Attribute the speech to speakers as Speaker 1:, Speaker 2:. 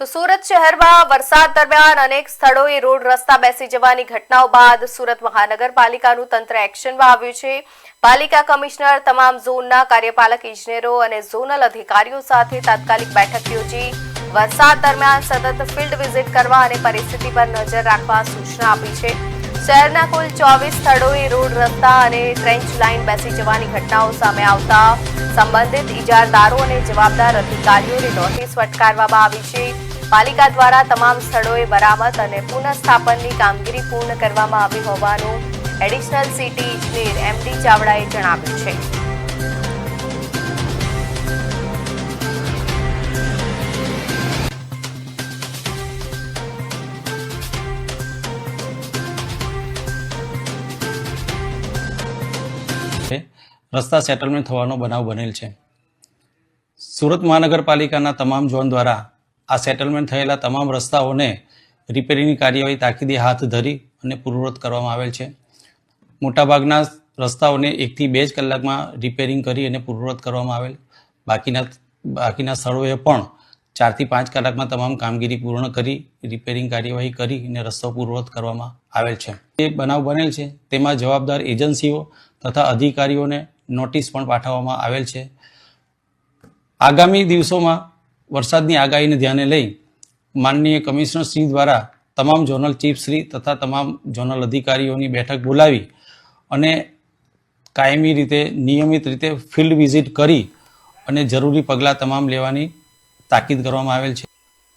Speaker 1: તો સુરત શહેરમાં વરસાદ દરમિયાન અનેક સ્થળોએ રોડ રસ્તા બેસી જવાની ઘટનાઓ બાદ સુરત મહાનગરપાલિકાનું તંત્ર એક્શનમાં આવ્યું છે। પાલિકા કમિશનર તમામ ઝોનના કાર્યપાલક ઇજનેરો અને ઝોનલ અધિકારીઓ સાથે તાત્કાલિક બેઠક યોજી વરસાદ દરમિયાન સતત ફિલ્ડ વિઝિટ કરવા અને પરિસ્થિતિ પર નજર રાખવા સૂચના આપી છે। શહેરના કુલ 24 સ્થળોએ રોડ રસ્તા અને ટ્રેન્ચ લાઇન બેસી જવાની ઘટનાઓ સામે આવતા સંબંધિત ઇજારદારો અને જવાબદાર અધિકારીઓને નોટિસ ફટકારવામાં આવી છે। પાલિકા દ્વારા તમામ સ્થળોએ મરામત અને પુનઃસ્થાપનની કામગીરી પૂર્ણ કરવામાં આવી હોવાનું એડિશનલ સિટી ઇજનેર એમડી ચાવડાએ જણાવ્યું છે।
Speaker 2: રસ્તા સેટલમેન્ટ થવાનો બનાવ બનેલ છે। સુરત મહાનગરપાલિકાના તમામ ઝોન દ્વારા આ સેટલમેન્ટ થયેલા તમામ રસ્તાઓને રિપેરિંગની કાર્યવાહી તાકીદે હાથ ધરી અને પૂર્વવત કરવામાં આવેલ છે। મોટાભાગના રસ્તાઓને 1 થી 2 જ કલાકમાં રિપેરિંગ કરી અને પૂર્વવત કરવામાં આવેલ। બાકીના સ્થળોએ પણ 4 થી 5 કલાકમાં તમામ કામગીરી પૂર્ણ કરી રિપેરિંગ કાર્યવાહી કરી અને રસ્તો પૂર્વવત કરવામાં આવેલ છે। એ બનાવ બનેલ છે તેમાં જવાબદાર એજન્સીઓ તથા અધિકારીઓને નોટિસ પણ પાઠવવામાં આવેલ છે। આગામી દિવસોમાં વરસાદની આગાહીને ધ્યાને લઈ માનનીય કમિશનર શ્રી દ્વારા તમામ ઝોનલ ચીફ શ્રી તથા તમામ ઝોનલ અધિકારીઓની બેઠક બોલાવી અને કાયમી રીતે નિયમિત રીતે ફિલ્ડ વિઝિટ કરી અને જરૂરી પગલાં તમામ લેવાની તાકીદ કરવામાં આવેલ છે।